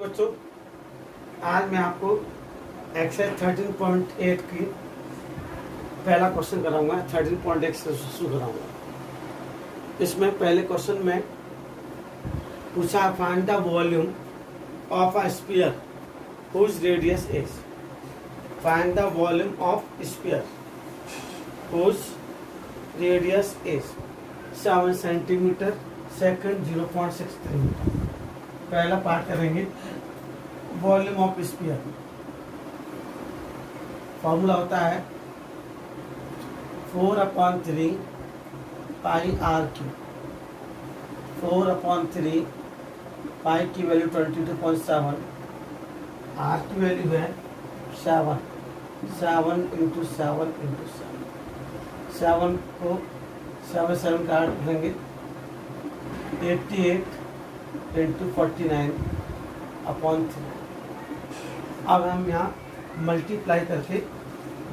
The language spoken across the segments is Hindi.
बच्चों, आज मैं आपको एक्सरसाइज 13.8 की पहला क्वेश्चन कराऊंगा। 13.8 से शुरू कराऊंगा। इसमें पहले क्वेश्चन में पूछा find the volume of a sphere whose radius is. Find the volume of sphere whose radius is 7 centimetre, second 0.63 metre. पहला पार्ट करेंगे वॉल्यूम ऑफ स्फीयर। फॉर्मूला होता है 4/3 पाई आर क्यू। 4/3 पाई की वैल्यू 22.7, आर की वैल्यू है 7। 7 इंटू 7 इंटू 7 को 7 काट देंगे। 88 इंटू 49/3। अब हम यहाँ मल्टीप्लाई करके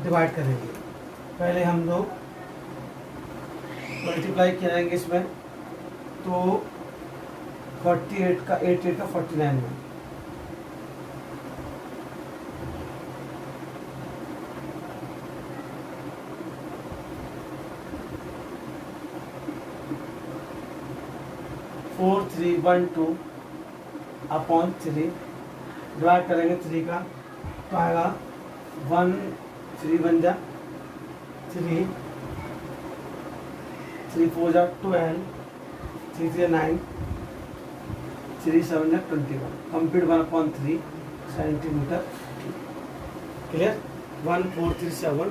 डिवाइड करेंगे। पहले हम लोग मल्टीप्लाई करेंगे इसमें, तो 48 का 49 में 4312/3 डिवाइड करेंगे 3 का, तो आएगा 1 3 बन जा 3 3 4 जा 12 3 3 9 3 7 जा 21। Complete 1/3 centimetre. Clear? 1437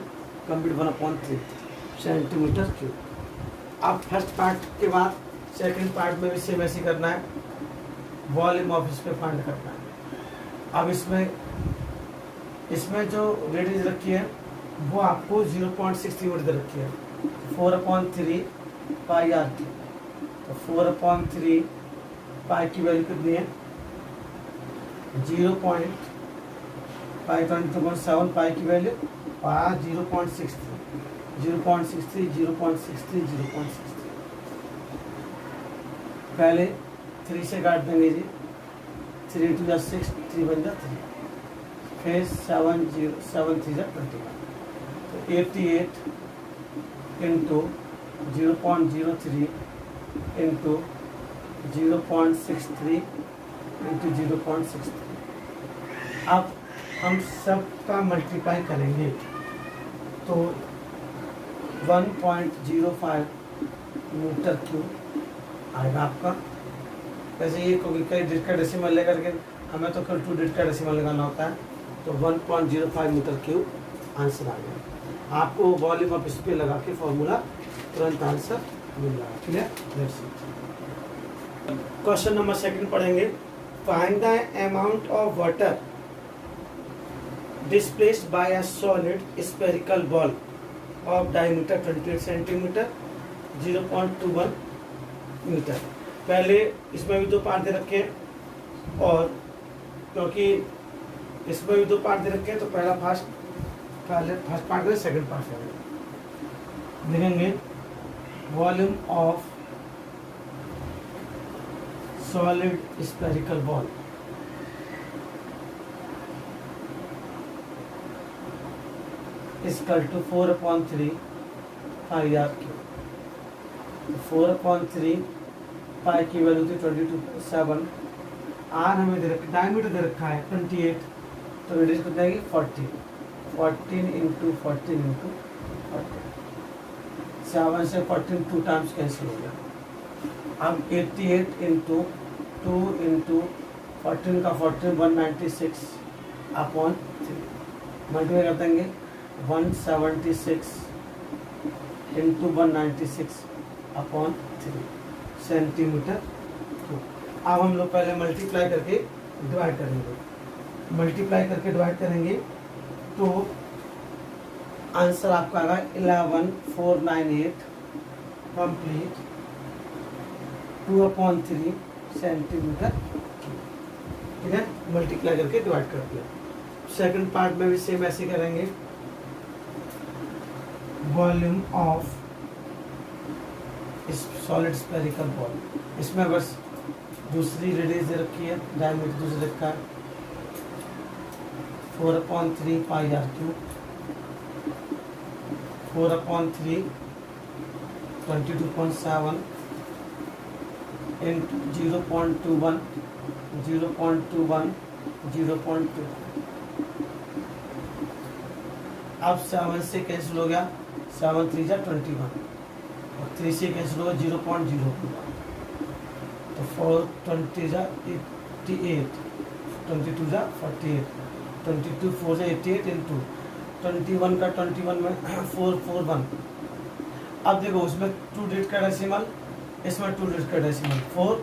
complete 1/3 centimetre cube. अब फर्स्ट पार्ट के बाद सेकंड पार्ट में भी सेम ऐसे करना है। वॉल्यूम ऑफ इस पे फाइंड करना है। अब इसमें जो रेडियस रखी है वो आपको 0.63 मीटर रखी है। 4/3 पाई आर की, तो 4/3 पाई की वैल्यू कितनी है 0.522.7 पाई की वैल्यू 0.63 पहले 3 से काट देंगे जी। 3 2 जा 6, 3 बन जा 3, फिर 7 3 जा 21। तो 88 इंटू 0.03 इंटू 0.63 इंटू 0.63। अब हम सब का मल्टीप्लाई करेंगे तो 1.05 मीटर क्यूब आएगा आपका। वैसे ये कई डिजिट का डेसिमल लेकर के हमें तो फिर 2 डिजिट का डेसिमल लगाना होता है, तो 1.05 मीटर क्यूब आंसर आ गया। आपको वॉल्यूम ऑफ स्फीयर लगा के फॉर्मूला तुरंत आंसर मिल रहा है। क्लियर? क्वेश्चन नंबर सेकंड पढ़ेंगे। Find the amount of water displaced by a solid spherical ball of diameter 28 centimetre 0.21 metre. पहले इसमें भी 2 पार्ट दे रखे हैं, और क्योंकि इसमें भी 2 पार्ट दे रखे हैं तो पहले फर्स्ट पार्ट करें, सेकंड पार्ट करें। देखेंगे volume of solid spherical ball. Equal to 4/3 pi r cube. 4/3 pi की वैल्यू थी 22.7। आर हमें दे रखा, डायमीटर दे रखा है 28, तो रेडियस कितना आएगी 14 इंटू 14 इंटू 14। 7 से 14 2 टाइम्स कैंसिल हो गया। अब 88 इंटू 2 इंटू 14 का 14 196/3 मल्टीप्लाई कर देंगे 176 इंटू 196/3 सेंटीमीटर क्यूब। अब हम लोग पहले मल्टीप्लाई करके डिवाइड करेंगे। मल्टीप्लाई करके डिवाइड करेंगे तो आंसर आपका आएगा 11498 कंप्लीट 2/3 सेंटीमीटर क्यूब। ठीक है? मल्टीप्लाई करके डिवाइड कर दिया। सेकंड पार्ट में भी सेम ऐसे करेंगे। Volume of solid spherical ball, इसमें बस दूसरी रेडियस दे रखी है, डायमीटर दूसरे रखा है 4/3 पाई आर क्यूब, 4/3 22.7 इंटू 0.21 0.21 0.2। अब 7 से कैंसिल हो गया, 7 3 जा 21 और 3 से कैंसिल होगा 0.0, तो 4 20 जा 88, 22 जा 48, 22 4 से 88 इंटू 21 का 21 में 441। अब देखो उसमें 2 डिजिट का डेसिमल, इसमें 2 डिजिट का डेसिमल 4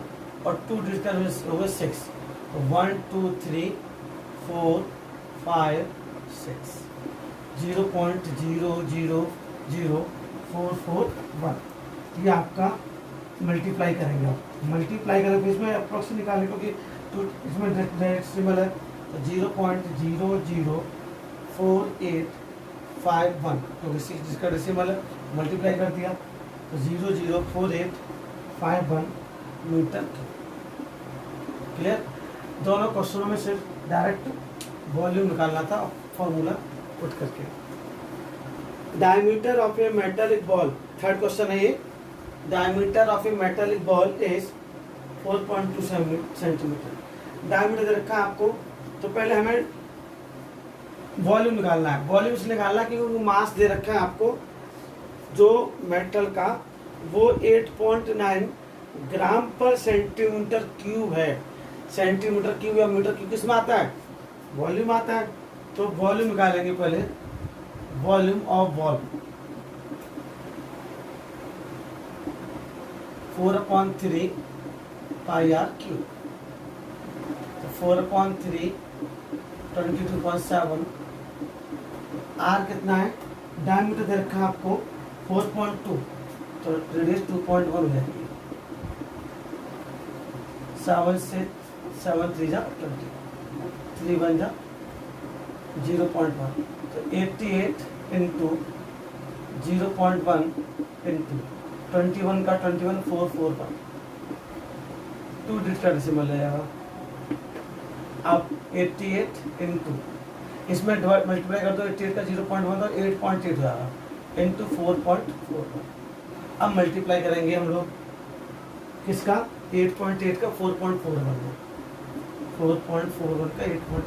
और 2 डिजिट का हो गया 6, तो 1 2 3 4 5 6, 0.000441। ये आपका मल्टीप्लाई करेंगे, आप मल्टीप्लाई करेंगे इसमें अप्रोक्स निकालें क्योंकि इसमें डेसिमल है, तो 0.004851 क्योंकि 6 जिसका डेसिमल है, मल्टीप्लाई कर दिया तो 0.04851 मीटर। क्लियर? दोनों क्वेश्चनों में सिर्फ डायरेक्ट वॉल्यूम निकालना था फॉर्मूला पुट करके। Diameter of a metallic ball, third question है ये। Diameter of a metallic ball is 4.2 centimetre. Diameter दे रखा है आपको, तो पहले हमें वॉल्यूम निकालना है। वॉल्यूम से निकालना क्योंकि मास दे रखा है आपको जो मेटल का, वो 8.9 ग्राम पर सेंटीमीटर क्यूब है। सेंटीमीटर क्यूब या मीटर क्यूब किस में आता है? वॉल्यूम आता है। तो वॉल्यूम निकालेंगे पहले, volume of ball 4/3 pi r cube, तो 4/3 22.7, आर कितना है? डायमीटर दे रखा है आपको 4.2, तो रेडियस 2.1 हो जाएगी। 7 से 7 3 जा 20, 3 1 जा 0.1, तो 88 इंटू 0.1 इंटू 21 का 21 441, 2 डिजिट का डेसिमल रहेगा। अब 88 इंटू इसमें मल्टीप्लाई कर दो, 88 का 0.1 तो 8.8 हो जाएगा इंटू 4.41। अब मल्टीप्लाई करेंगे हम लोग किसका? 8.8 का 4.41 में, 4.41 का 8.8,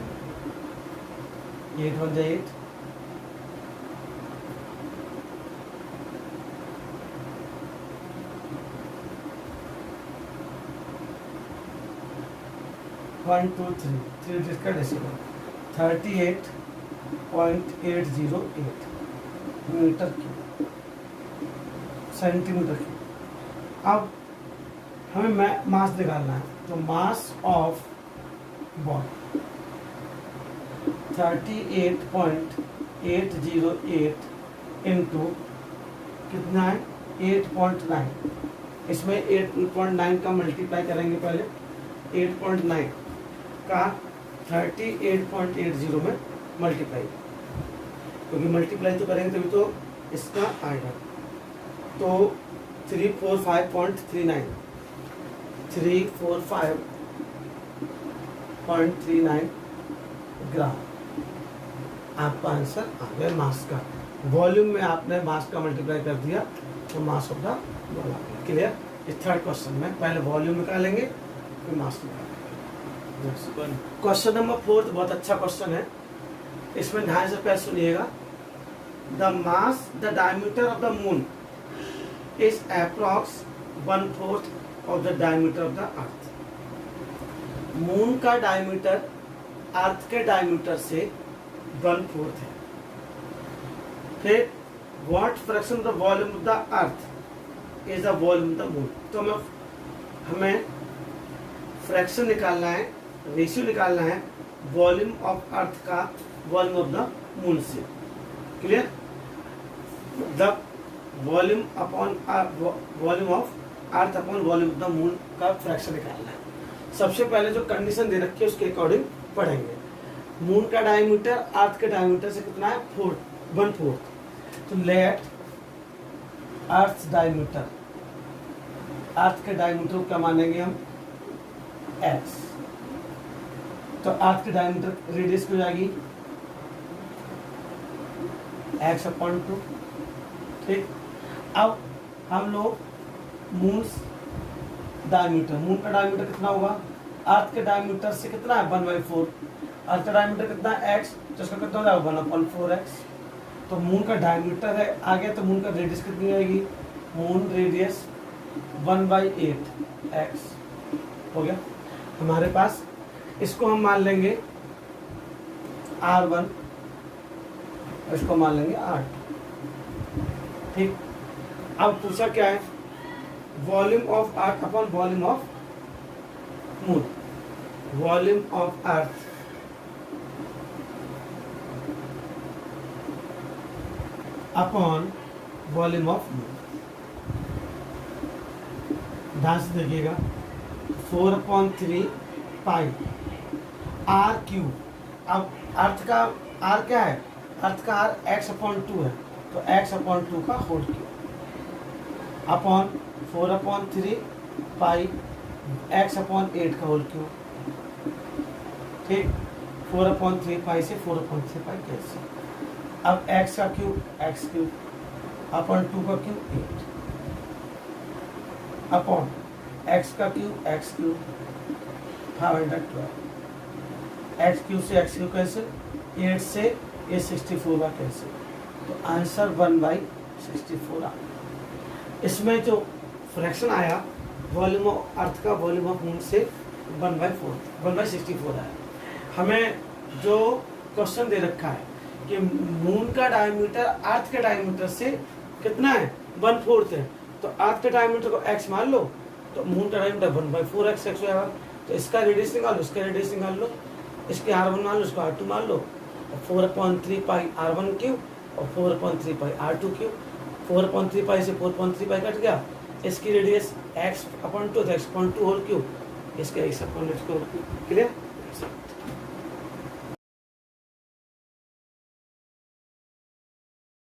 8 1 जा 8, 1 2 3 3 डिजिट का decimal 38.808 metre cube, centimetre cube. अब हमें मास निकालना है, तो मास ऑफ बॉल 38.808 इंटू कितना है? 8.9। इसमें 8.9 का मल्टीप्लाई करेंगे पहले, 8.9 का 38.80 में मल्टीप्लाई, क्योंकि मल्टीप्लाई तो करेंगे तभी तो इसका आएगा। तो 345.39 345.39 ग्राम आपका आंसर आ गया मास का। वॉल्यूम में आपने मास का मल्टीप्लाई कर दिया तो मास ऑफ द बॉल आ गया। क्लियर? इस थर्ड क्वेश्चन में पहले वॉल्यूम निकालेंगे फिर मास निकालेंगे। क्वेश्चन नंबर 4 बहुत अच्छा क्वेश्चन है, इसमें ध्यान से पहले सुनिएगा। The mass, the diameter of the moon is approx 1/4 of the diameter of the earth. Moon का डायमीटर अर्थ के डायमीटर से 1/4 है। फिर what fraction of the volume of the earth is the volume of the moon. तो हमें फ्रैक्शन निकालना है, रेशियो निकालना है वॉल्यूम ऑफ अर्थ का वॉल्यूम ऑफ द मून से। Clear? The volume upon volume of earth upon volume of the moon का फ्रैक्शन निकालना है। सबसे पहले जो कंडीशन दे रखी है उसके अकॉर्डिंग पढ़ेंगे। मून का डायमीटर अर्थ के डायमीटर से कितना है? 1/4। तो लेट अर्थ डायमीटर, अर्थ के डायमीटर को क्या मानेंगे हम? एक्स। तो अर्थ की डायमीटर रेडियस हो जाएगी एक्स अपॉन 2। ठीक, अब हम लोग मून डायमीटर, मून का डायमीटर कितना होगा, अर्थ के डायमीटर से कितना है 1/4, अर्थ का डायमीटर कितना है एक्स, तो इसका कितना हो जाएगा 1/4x। तो मून का डायमीटर है आ गया, तो मून का रेडियस कितनी आएगी, मून रेडियस 1/8x हो गया हमारे पास। इसको हम मान लेंगे R1, इसको मान लेंगे R2। ठीक, अब पूछा क्या है, volume of earth upon volume of moon, volume of earth upon volume of moon. ध्यान से देखिएगा, 4/3 पाई आर क्यूब। अब अर्थ का आर क्या है, अर्थ का आर x/2 है, तो x/2 का होल क्यूब अपॉन 4/3 पाई x/8 का होल क्यूब। ठीक, 4/3 पाई से 4/3 पाई कैसे, अब x का क्यूब x क्यूब अपॉन 2 का क्यूब 8 अपॉन x का cube x cube 512, x cube से x क्यूब कैसे, 8 से ये 64 का कैसे, तो आंसर 1/64 आ गया। इसमें जो फ्रैक्शन आया वॉल्यूम ऑफ अर्थ का वॉल्यूम ऑफ मून से 1/64 आया। हमें जो क्वेश्चन दे रखा है कि मून का डायमीटर अर्थ के डायमीटर से कितना है 1/4 है, तो अर्थ के डायमीटर को x मान लो, तो मून का डायमीटर 1/4x हो जाएगा। तो इसका रेडियस निकाल लो, इसका रेडियस निकाल लो, इसके R1 मान लो, इसको R2 मान लो, 4/3 पाई R1 क्यूब और 4/3 पाई R2 क्यूब। 4/3 पाई से 4/3 पाई कट गया, इसकी रेडियस x/2 तो x/2 होल क्यूब, इसका x/2 होल क्यूब। क्लियर।